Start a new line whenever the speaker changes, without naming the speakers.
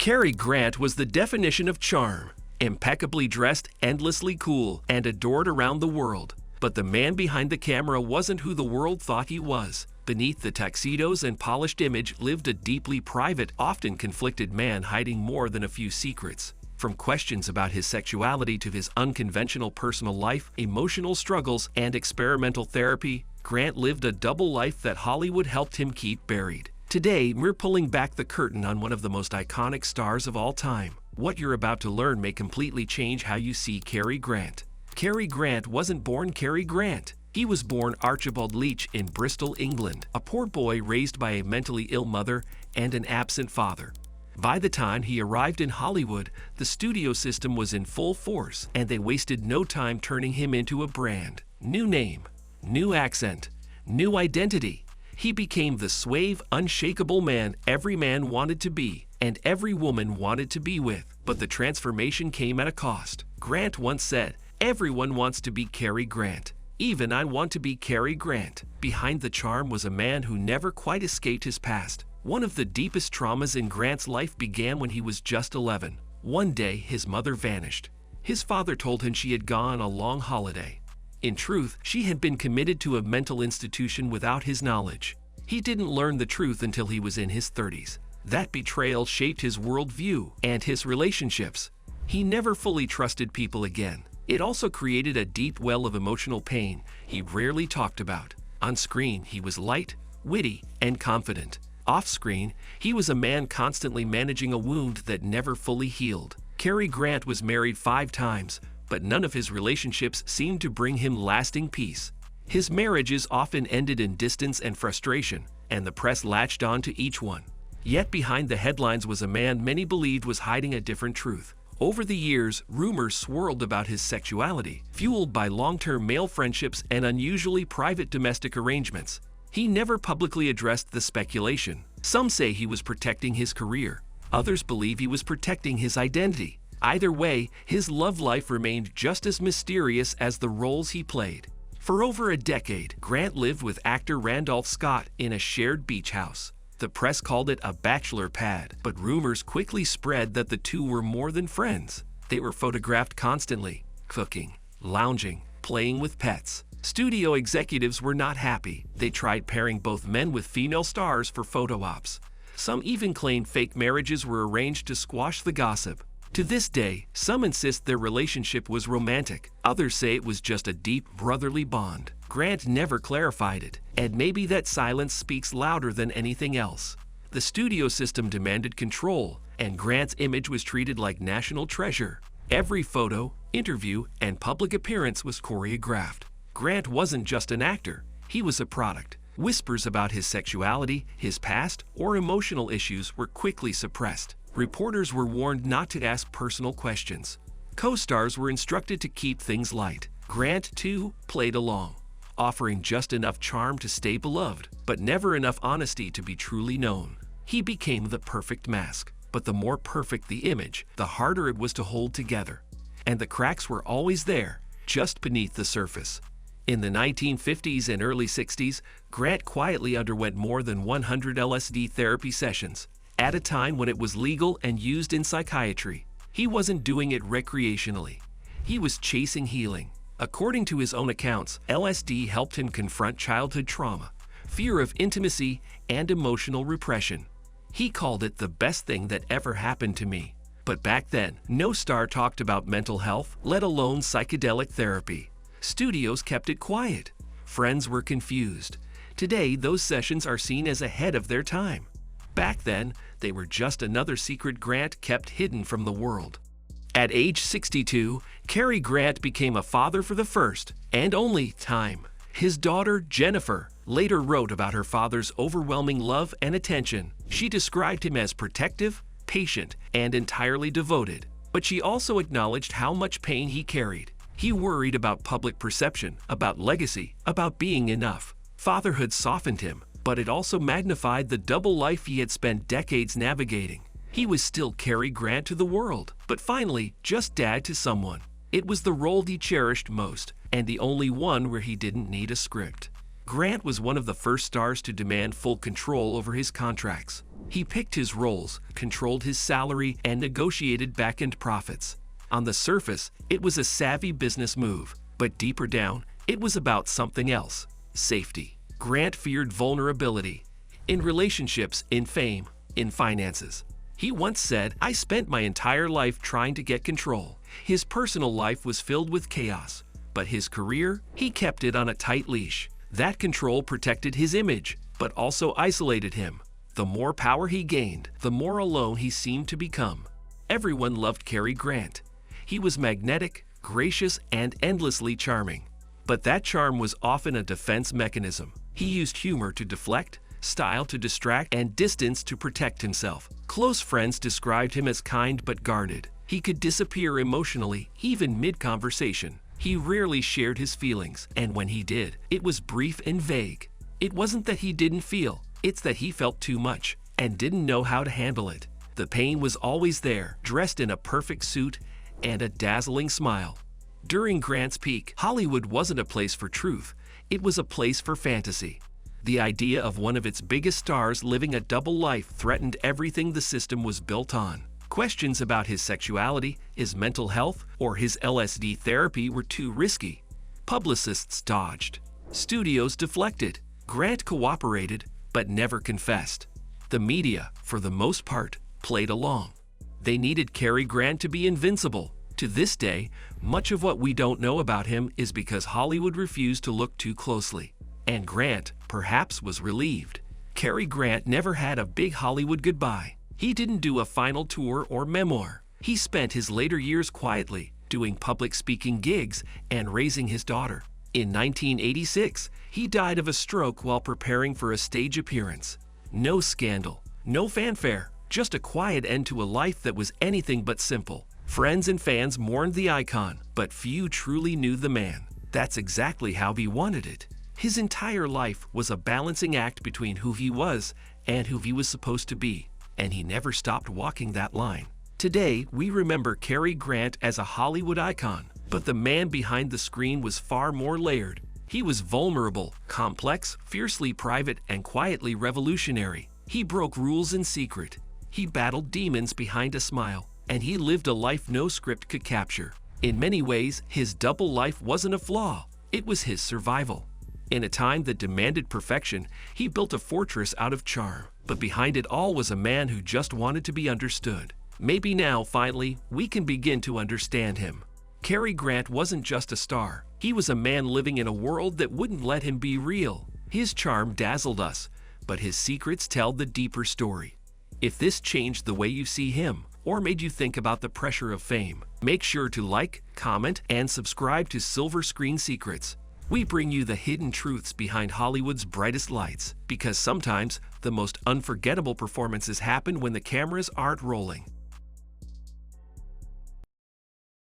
Cary Grant was the definition of charm, impeccably dressed, endlessly cool, and adored around the world. But the man behind the camera wasn't who the world thought he was. Beneath the tuxedos and polished image lived a deeply private, often conflicted man hiding more than a few secrets. From questions about his sexuality to his unconventional personal life, emotional struggles, and experimental therapy, Grant lived a double life that Hollywood helped him keep buried. Today, we're pulling back the curtain on one of the most iconic stars of all time. What you're about to learn may completely change how you see Cary Grant. Cary Grant wasn't born Cary Grant. He was born Archibald Leach in Bristol, England, a poor boy raised by a mentally ill mother and an absent father. By the time he arrived in Hollywood, the studio system was in full force, and they wasted no time turning him into a brand. New name, new accent, new identity. He became the suave, unshakable man every man wanted to be, and every woman wanted to be with. But the transformation came at a cost. Grant once said, "Everyone wants to be Cary Grant. Even I want to be Cary Grant." Behind the charm was a man who never quite escaped his past. One of the deepest traumas in Grant's life began when he was just 11. One day, his mother vanished. His father told him she had gone on a long holiday. In truth, she had been committed to a mental institution without his knowledge. He didn't learn the truth until he was in his 30s. That betrayal shaped his worldview and his relationships. He never fully trusted people again. It also created a deep well of emotional pain he rarely talked about. On screen, he was light, witty, and confident. Off-screen, he was a man constantly managing a wound that never fully healed. Cary Grant was married 5 times, but none of his relationships seemed to bring him lasting peace. His marriages often ended in distance and frustration, and the press latched on to each one. Yet behind the headlines was a man many believed was hiding a different truth. Over the years, rumors swirled about his sexuality, fueled by long-term male friendships and unusually private domestic arrangements. He never publicly addressed the speculation. Some say he was protecting his career. Others believe he was protecting his identity. Either way, his love life remained just as mysterious as the roles he played. For over a decade, Grant lived with actor Randolph Scott in a shared beach house. The press called it a bachelor pad, but rumors quickly spread that the two were more than friends. They were photographed constantly, cooking, lounging, playing with pets. Studio executives were not happy. They tried pairing both men with female stars for photo ops. Some even claimed fake marriages were arranged to squash the gossip. To this day, some insist their relationship was romantic. Others say it was just a deep brotherly bond. Grant never clarified it, and maybe that silence speaks louder than anything else. The studio system demanded control, and Grant's image was treated like national treasure. Every photo, interview, and public appearance was choreographed. Grant wasn't just an actor, he was a product. Whispers about his sexuality, his past, or emotional issues were quickly suppressed. Reporters were warned not to ask personal questions. Co-stars were instructed to keep things light. Grant, too, played along, offering just enough charm to stay beloved, but never enough honesty to be truly known. He became the perfect mask, but the more perfect the image, the harder it was to hold together. And the cracks were always there, just beneath the surface. In the 1950s and early 60s, Grant quietly underwent more than 100 LSD therapy sessions, at a time when it was legal and used in psychiatry. He wasn't doing it recreationally. He was chasing healing. According to his own accounts, LSD helped him confront childhood trauma, fear of intimacy, and emotional repression. He called it the best thing that ever happened to me. But back then, no star talked about mental health, let alone psychedelic therapy. Studios kept it quiet. Friends were confused. Today, those sessions are seen as ahead of their time. Back then, they were just another secret Grant kept hidden from the world. At age 62, Cary Grant became a father for the first and only time. His daughter, Jennifer, later wrote about her father's overwhelming love and attention. She described him as protective, patient, and entirely devoted. But she also acknowledged how much pain he carried. He worried about public perception, about legacy, about being enough. Fatherhood softened him, but it also magnified the double life he had spent decades navigating. He was still Cary Grant to the world, but finally just dad to someone. It was the role he cherished most, and the only one where he didn't need a script. Grant was one of the first stars to demand full control over his contracts. He picked his roles, controlled his salary, and negotiated back-end profits. On the surface, it was a savvy business move, but deeper down, it was about something else: safety. Grant feared vulnerability in relationships, in fame, in finances. He once said, "I spent my entire life trying to get control." His personal life was filled with chaos, but his career, he kept it on a tight leash. That control protected his image, but also isolated him. The more power he gained, the more alone he seemed to become. Everyone loved Cary Grant. He was magnetic, gracious, and endlessly charming. But that charm was often a defense mechanism. He used humor to deflect, style to distract, and distance to protect himself. Close friends described him as kind but guarded. He could disappear emotionally, even mid-conversation. He rarely shared his feelings, and when he did, it was brief and vague. It wasn't that he didn't feel, it's that he felt too much and didn't know how to handle it. The pain was always there, dressed in a perfect suit and a dazzling smile. During Grant's peak, Hollywood wasn't a place for truth, it was a place for fantasy. The idea of one of its biggest stars living a double life threatened everything the system was built on. Questions about his sexuality, his mental health, or his LSD therapy were too risky. Publicists dodged. Studios deflected. Grant cooperated, but never confessed. The media, for the most part, played along. They needed Cary Grant to be invincible. To this day, much of what we don't know about him is because Hollywood refused to look too closely. And Grant, perhaps, was relieved. Cary Grant never had a big Hollywood goodbye. He didn't do a final tour or memoir. He spent his later years quietly, doing public speaking gigs and raising his daughter. In 1986, he died of a stroke while preparing for a stage appearance. No scandal, no fanfare, just a quiet end to a life that was anything but simple. Friends and fans mourned the icon, but few truly knew the man. That's exactly how he wanted it. His entire life was a balancing act between who he was and who he was supposed to be, and he never stopped walking that line. Today, we remember Cary Grant as a Hollywood icon, but the man behind the screen was far more layered. He was vulnerable, complex, fiercely private, and quietly revolutionary. He broke rules in secret. He battled demons behind a smile, and he lived a life no script could capture. In many ways, his double life wasn't a flaw, it was his survival. In a time that demanded perfection, he built a fortress out of charm. But behind it all was a man who just wanted to be understood. Maybe now, finally, we can begin to understand him. Cary Grant wasn't just a star. He was a man living in a world that wouldn't let him be real. His charm dazzled us, but his secrets tell the deeper story. If this changed the way you see him, or made you think about the pressure of fame, make sure to like, comment, and subscribe to Silver Screen Secrets. We bring you the hidden truths behind Hollywood's brightest lights, because sometimes the most unforgettable performances happen when the cameras aren't rolling.